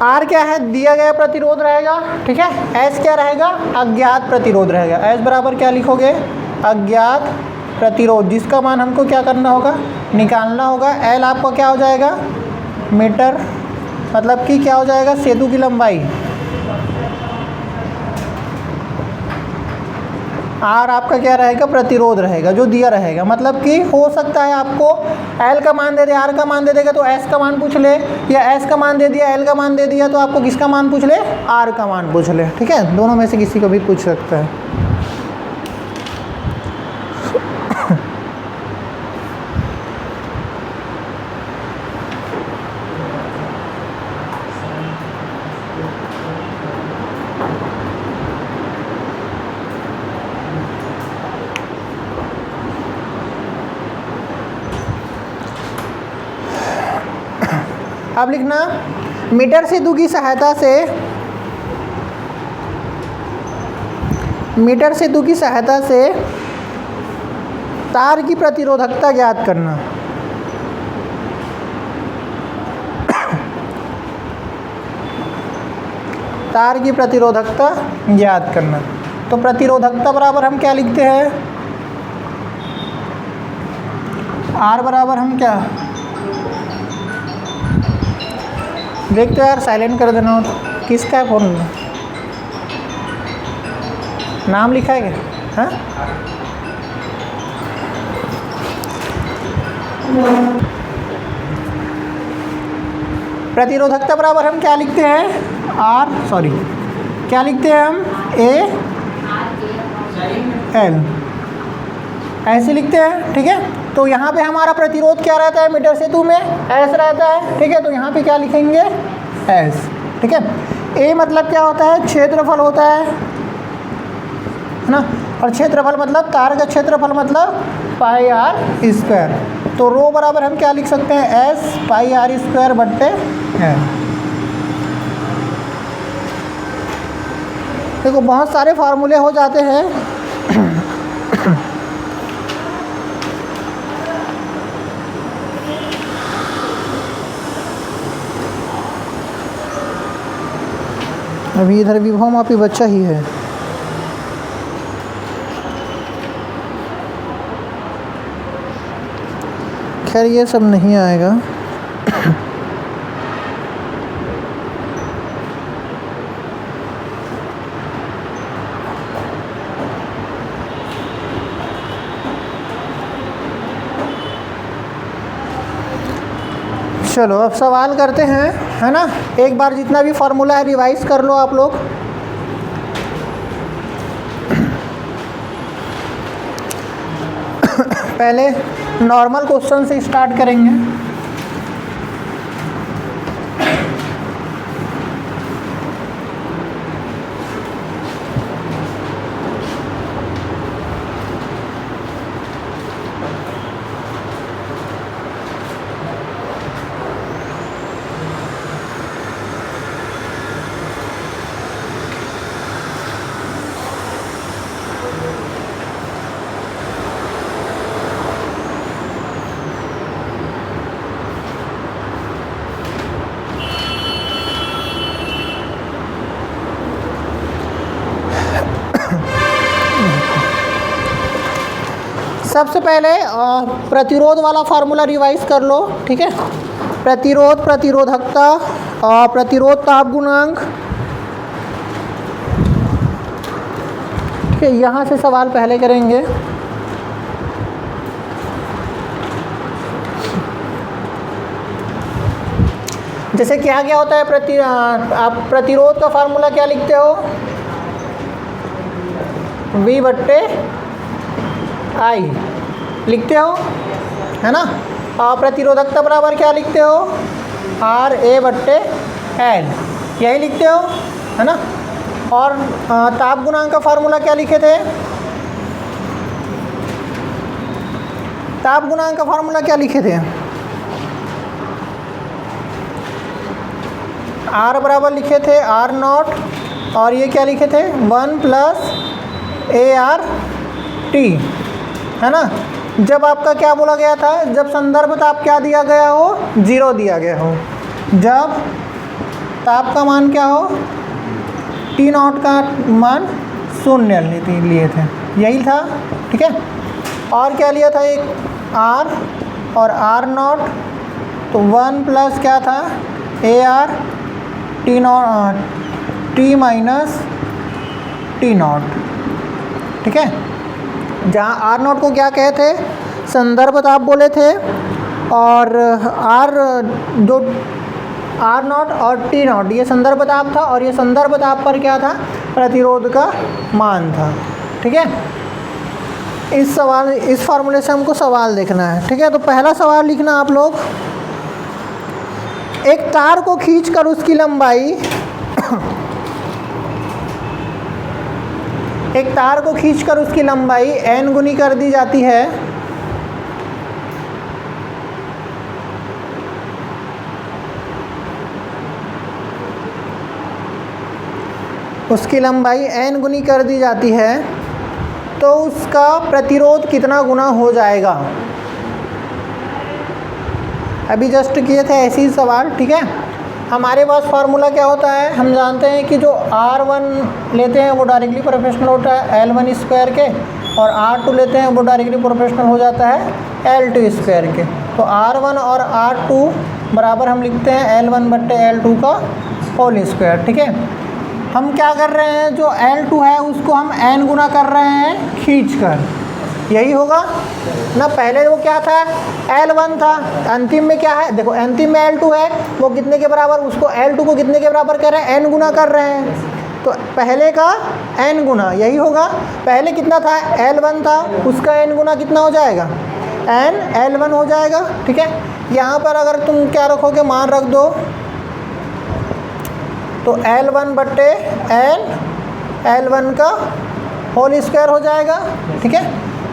R क्या है, दिया गया प्रतिरोध रहेगा, ठीक है। S क्या रहेगा, अज्ञात प्रतिरोध रहेगा। S बराबर क्या लिखोगे, अज्ञात प्रतिरोध, जिसका मान हमको क्या करना होगा, निकालना होगा। L आपका क्या हो जाएगा, मीटर, मतलब कि क्या हो जाएगा, सेतु की लंबाई। R आपका क्या रहेगा, प्रतिरोध रहेगा जो दिया रहेगा। मतलब कि हो सकता है आपको L का मान दे दे, R का मान दे देगा तो S का मान पूछ ले, या S का मान दे दिया L का मान दे दिया तो आपको किसका मान पूछ ले, R का मान पूछ ले, ठीक है। दोनों में से किसी को भी पूछ सकता है। अब लिखना मीटर सेतु की सहायता से, मीटर सेतु की सहायता से तार की प्रतिरोधकता ज्ञात करना। तार की प्रतिरोधकता ज्ञात करना। तो प्रतिरोधकता बराबर हम क्या लिखते हैं, R बराबर हम क्या, देख तो यार, साइलेंट कर देना हो तो। किसका है फ़ोन, नाम लिखा है क्या, हाँ। प्रतिरोधकता बराबर हम क्या लिखते हैं, क्या लिखते हैं हम, AL ऐसे लिखते हैं। ठीक है, तो यहाँ पे हमारा प्रतिरोध क्या रहता है मीटर सेतु में, S रहता है। ठीक है, तो यहाँ पे क्या लिखेंगे, S। ठीक है, A मतलब क्या होता है, क्षेत्रफल होता है ना, और क्षेत्रफल मतलब तार का क्षेत्रफल मतलब पाई आर स्क्वायर। तो रो बराबर हम क्या लिख सकते हैं, S पाई आर स्क्वायर बट्टे L। देखो बहुत सारे फार्मूले हो जाते हैं। अभी इधर विभव मापी बच्चा ही है। खैर ये सब नहीं आएगा। चलो अब सवाल करते हैं, है ना। एक बार जितना भी फार्मूला है रिवाइज कर लो आप लोग। पहले नॉर्मल क्वेश्चन से स्टार्ट करेंगे। सबसे पहले प्रतिरोध वाला फार्मूला रिवाइज कर लो। ठीक है, प्रतिरोध, प्रतिरोधकता और प्रतिरोध ताप गुणांक। ठीक है, यहाँ से सवाल पहले करेंगे। जैसे क्या क्या होता है आप प्रतिरोध का फार्मूला क्या लिखते हो, V बट्टे I लिखते हो, है ना। और प्रतिरोधकता बराबर क्या लिखते हो, RA बट्टे L, यही लिखते हो, है ना। और ताप गुणांक का फार्मूला क्या लिखे थे, ताप गुणांक का फार्मूला क्या लिखे थे, R बराबर लिखे थे R0, और ये क्या लिखे थे 1 प्लस ART, है ना। जब आपका क्या बोला गया था, जब संदर्भ ताप क्या दिया गया हो, 0 दिया गया हो, जब ताप का मान क्या हो, T0 का मान 0 लिए थे, यही था। ठीक है, और क्या लिया था, एक R और R0, तो 1 प्लस क्या था AR T माइनस T0। ठीक है, जहाँ R0 को क्या कहे थे, संदर्भ ताप बोले थे, और R0 और T0 ये संदर्भ ताप था, और ये संदर्भ ताप पर क्या था, प्रतिरोध का मान था। ठीक है, इस फार्मूले से हमको सवाल देखना है। ठीक है, तो पहला सवाल लिखना आप लोग, एक तार को खींचकर उसकी लंबाई एक तार को खींचकर उसकी लंबाई n गुनी कर दी जाती है। उसकी लंबाई n गुनी कर दी जाती है, तो उसका प्रतिरोध कितना गुना हो जाएगा। अभी जस्ट किए थे ऐसे ही सवाल। ठीक है, हमारे पास फार्मूला क्या होता है, हम जानते हैं कि जो R1 लेते हैं वो डायरेक्टली प्रोपोर्शनल होता है L1 स्क्वायर के, और R2 लेते हैं वो डायरेक्टली प्रोपोर्शनल हो जाता है L2 स्क्वायर के। तो R1 और R2 बराबर हम लिखते हैं L1 बट्टे L2 का होल स्क्वायर। ठीक है, हम क्या कर रहे हैं, जो L2 है उसको हम n गुना कर रहे हैं खींच कर, यही होगा ना। पहले वो क्या था, L1 था, अंतिम में क्या है, देखो अंतिम में L2 है, वो कितने के बराबर, उसको L2 को कितने के बराबर कर रहे हैं, n गुना कर रहे हैं, तो पहले का n गुना यही होगा। पहले कितना था, L1 था, उसका n गुना कितना हो जाएगा, n L1 हो जाएगा। ठीक है, यहाँ पर अगर तुम क्या रखोगे, मान रख दो, तो L1 बट्टे n L1 का होल स्क्वायर हो जाएगा। ठीक है,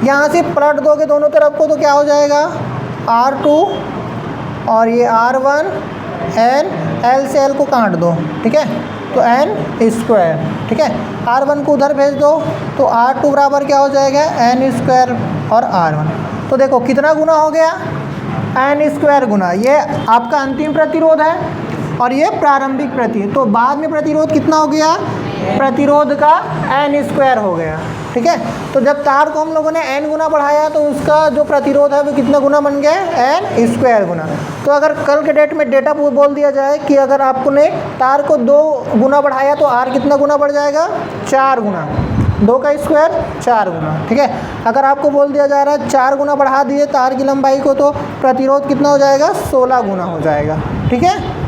यहाँ से पलट दोगे दोनों तरफ को तो क्या हो जाएगा, R2 और ये R1 n, L से L को काट दो, ठीक है, तो n स्क्वायर। ठीक है, R1 को उधर भेज दो तो R2 बराबर क्या हो जाएगा, n स्क्वायर और R1। तो देखो कितना गुना हो गया, n स्क्वायर गुना, ये आपका अंतिम प्रतिरोध है और ये प्रारंभिक प्रतिरोध। तो बाद में प्रतिरोध कितना हो गया, प्रतिरोध का n स्क्वायर हो गया। ठीक है, तो जब तार को हम लोगों ने n गुना बढ़ाया तो उसका जो प्रतिरोध है वो कितना गुना बन गया, n स्क्वायर गुना। तो अगर कल के डेट में डेटा बोल दिया जाए कि अगर आपने तार को 2 गुना बढ़ाया तो r कितना गुना बढ़ जाएगा, 4 गुना, 2 का स्क्वायर 4 गुना। ठीक है, अगर आपको बोल दिया जा रहा है 4 गुना बढ़ा दिए तार की लंबाई को तो प्रतिरोध कितना हो जाएगा, 16 गुना हो जाएगा। ठीक है,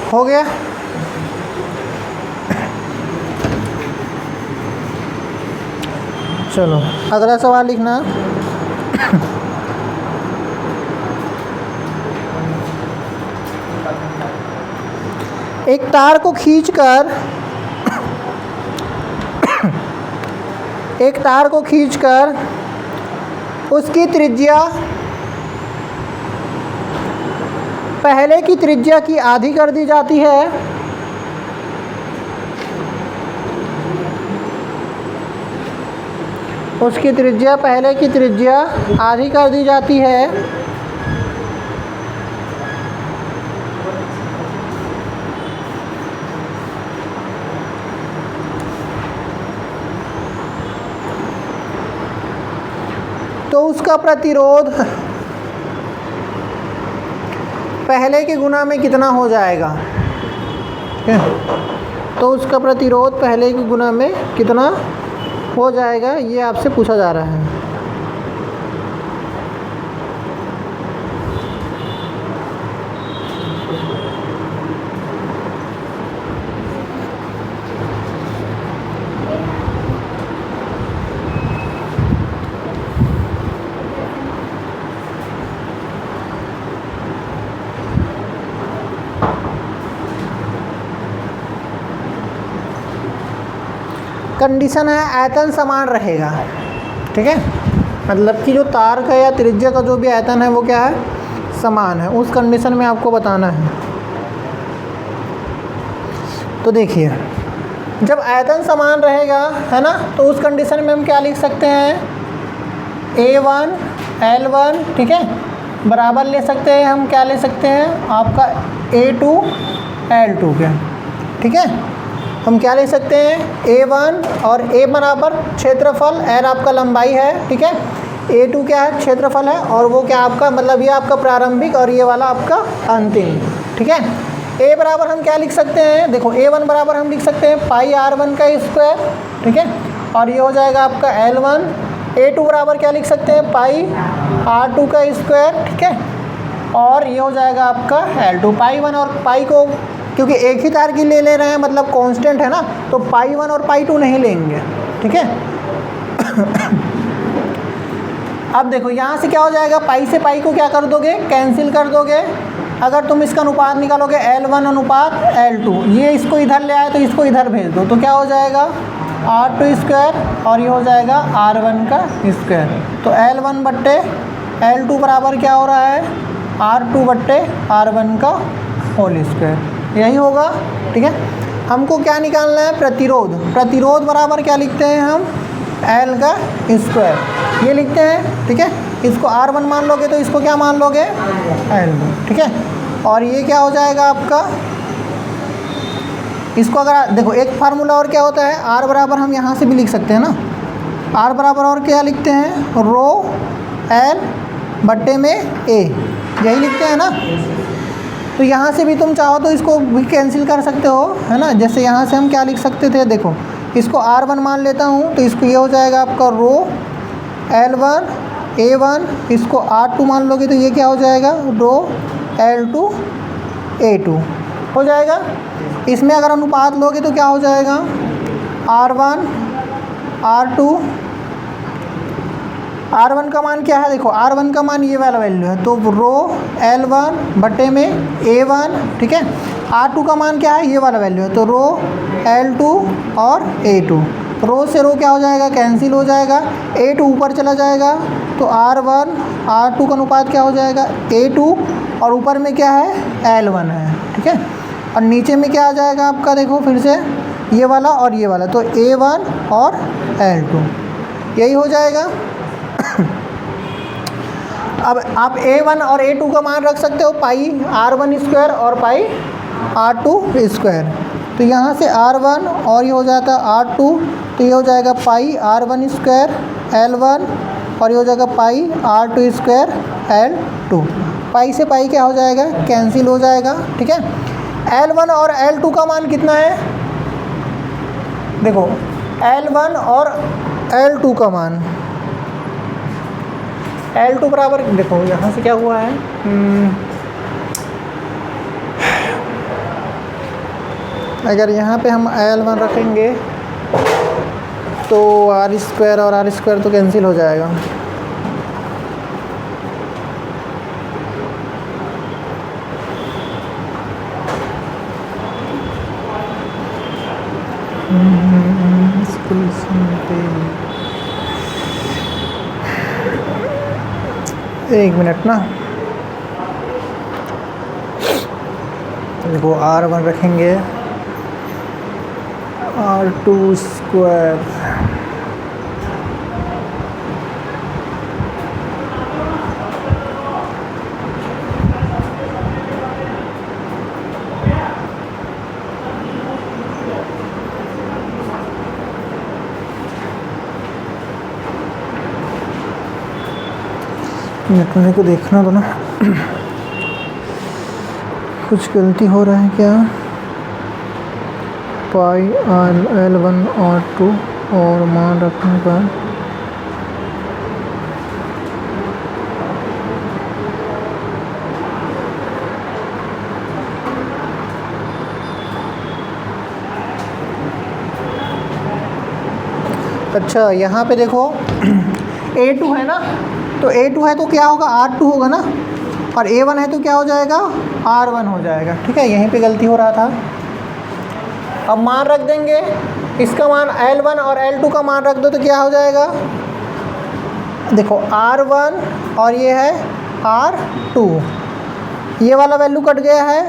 हो गया। चलो अगला सवाल लिखना। एक तार को खींचकर उसकी त्रिज्या पहले की त्रिज्या की आधी कर दी जाती है। उसकी त्रिज्या पहले की त्रिज्या आधी कर दी जाती है। तो उसका प्रतिरोध पहले के गुना में कितना हो जाएगा, तो उसका प्रतिरोध पहले के गुना में कितना हो जाएगा, ये आपसे पूछा जा रहा है। कंडीशन है आयतन समान रहेगा। ठीक है, मतलब कि जो तार का या त्रिज्या का जो भी आयतन है वो क्या है, समान है। उस कंडीशन में आपको बताना है। तो देखिए जब आयतन समान रहेगा, है ना, तो उस कंडीशन में हम क्या लिख सकते हैं, A1 L1, ठीक है, बराबर ले सकते हैं हम, क्या ले सकते हैं आपका A2 L2 के। ठीक है, हम क्या ले सकते हैं, A1 और A बराबर क्षेत्रफल, L आपका लंबाई है। ठीक है, A2 क्या है, क्षेत्रफल है, और वो क्या आपका मतलब ये आपका प्रारंभिक और ये वाला आपका अंतिम। ठीक है, A बराबर हम क्या लिख सकते हैं, देखो A1 बराबर हम लिख सकते हैं पाई R1 का स्क्वायर। ठीक है, और ये हो जाएगा आपका L1। A2 बराबर क्या लिख सकते हैं, पाई R2 का स्क्वायर। ठीक है, और ये हो जाएगा आपका L2। पाई 1 और पाई को क्योंकि एक ही तार की ले रहे हैं, मतलब कांस्टेंट है ना, तो पाई 1 और पाई 2 नहीं लेंगे, ठीक है। अब देखो यहाँ से क्या हो जाएगा, पाई से पाई को क्या कर दोगे, कैंसिल कर दोगे। अगर तुम इसका अनुपात निकालोगे L1 अनुपात L2, ये इसको इधर ले आए तो इसको इधर भेज दो, तो क्या हो जाएगा R2 स्क्वायर और ये हो जाएगा R1 का स्क्वायर। तो L1 बट्टे L2 बराबर क्या हो रहा है, R2 बट्टे R1 का होल स्क्वायर, यही होगा, ठीक है। हमको क्या निकालना है, प्रतिरोध। प्रतिरोध बराबर क्या लिखते हैं हम, L का स्क्वायर, ये लिखते हैं, ठीक है। इसको R1 मान लोगे तो इसको क्या मान लोगे, L2, ठीक है। और ये क्या हो जाएगा आपका, इसको अगर देखो एक फार्मूला और क्या होता है, R बराबर हम यहाँ से भी लिख सकते हैं ना, R बराबर और क्या लिखते हैं, रो L बट्टे में A, यही लिखते हैं ना। तो यहाँ से भी तुम चाहो तो इसको भी कैंसिल कर सकते हो, है ना। जैसे यहाँ से हम क्या लिख सकते थे, देखो इसको R1 मान लेता हूँ तो इसको ये हो जाएगा आपका रो L1 A1, इसको R2 मान लोगे तो ये क्या हो जाएगा, रो L2 A2 हो जाएगा। इसमें अगर अनुपात लोगे तो क्या हो जाएगा, R1 R2, R1 का मान क्या है, देखो R1 का मान ये वाला वैल्यू है, तो रो L1 बटे में A1, ठीक है। R2 का मान क्या है, ये वाला वैल्यू है, तो रो L2 और A2। रो से रो क्या हो जाएगा, कैंसिल हो जाएगा, A2 ऊपर चला जाएगा, तो R1 R2 का अनुपात क्या हो जाएगा, A2, और ऊपर में क्या है, L1 है, ठीक है। और नीचे में क्या आ जाएगा आपका, देखो फिर से ये वाला और ये वाला, तो A1 और L2, यही हो जाएगा। अब आप A1 और A2 का मान रख सकते हो पाई R1 स्क्वायर और पाई R2 स्क्वायर। तो यहाँ से R1 और ये हो जाता है R2, तो ये हो जाएगा पाई R1 स्क्वायर L1 और ये हो जाएगा पाई R2 स्क्वायर L2। पाई से पाई क्या हो जाएगा, कैंसिल हो जाएगा, ठीक है। L1 और L2 का मान कितना है, देखो L1 और L2 का मान, L2 बराबर, देखो यहाँ से क्या हुआ है, अगर यहाँ पे हम L1 रखेंगे तो R स्क्वायर और R स्क्वायर तो कैंसिल हो जाएगा। एक मिनट ना, देखो R1 रखेंगे R2 स्क्वायर, मेरे को देखना तो ना, कुछ गलती हो रहा है क्या। पाई L1 R2 और मान रखने पर अच्छा, यहाँ पे देखो A2 है ना, तो A2 है तो क्या होगा, R2 होगा ना, और A1 है तो क्या हो जाएगा, R1 हो जाएगा, ठीक है। यहीं पे गलती हो रहा था। अब मान रख देंगे, इसका मान L1 और L2 का मान रख दो तो क्या हो जाएगा, देखो R1 और ये है R2, ये वाला वैल्यू कट गया है,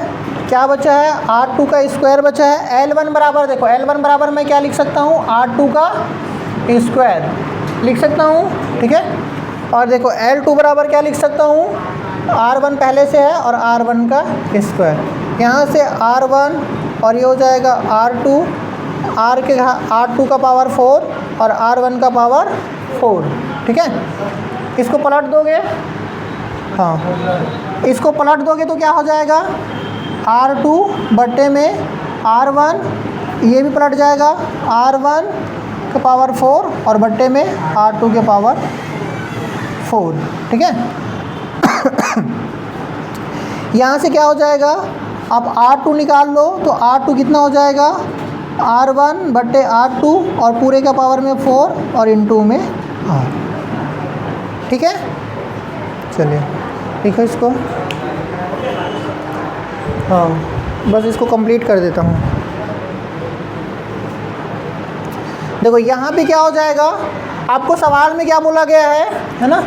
क्या बचा है, R2 का स्क्वायर बचा है। L1 बराबर, देखो L1 बराबर मैं क्या लिख सकता हूँ, R2 का स्क्वायर लिख सकता हूँ, ठीक है। और देखो L2 बराबर क्या लिख सकता हूँ, R1 पहले से है और R1 का स्क्वायर, यहाँ से R1 और ये हो जाएगा R2, R2 का पावर 4 और R1 का पावर 4, ठीक है। इसको पलट दोगे, हाँ इसको पलट दोगे तो क्या हो जाएगा, R2 बट्टे में R1, ये भी पलट जाएगा, R1 का पावर 4 और बट्टे में R2 के पावर 4, ठीक है। यहाँ से क्या हो जाएगा, आप R2 निकाल लो तो R2 कितना हो जाएगा, R1 बट्टे R2 और पूरे का पावर में 4 और इनटू में R। ठीक है, चलिए लिखो इसको। हाँ, बस इसको कंप्लीट कर देता हूँ। देखो यहाँ पे क्या हो जाएगा, आपको सवाल में क्या बोला गया है ना,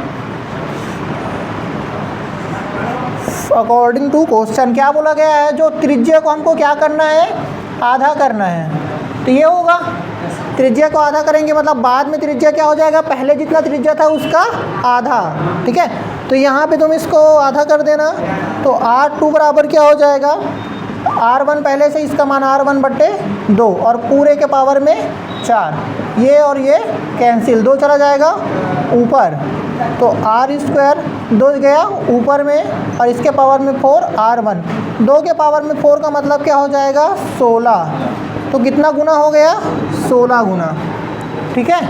अकॉर्डिंग टू क्वेश्चन क्या बोला गया है, जो त्रिज्या को हमको क्या करना है, आधा करना है। तो ये होगा, त्रिज्या को आधा करेंगे मतलब बाद में त्रिज्या क्या हो जाएगा, पहले जितना त्रिज्या था उसका आधा। ठीक है, तो यहाँ पे तुम इसको आधा कर देना, तो R2 बराबर क्या हो जाएगा, R1 पहले से इसका मान R1 बट्टे 2 और पूरे के पावर में 4, ये और ये कैंसिल, 2 चला जाएगा ऊपर, तो R² 2 गया ऊपर में और इसके पावर में 4 R1, 2 के पावर में 4 का मतलब क्या हो जाएगा 16, तो कितना गुना हो गया, 16 गुना। ठीक है,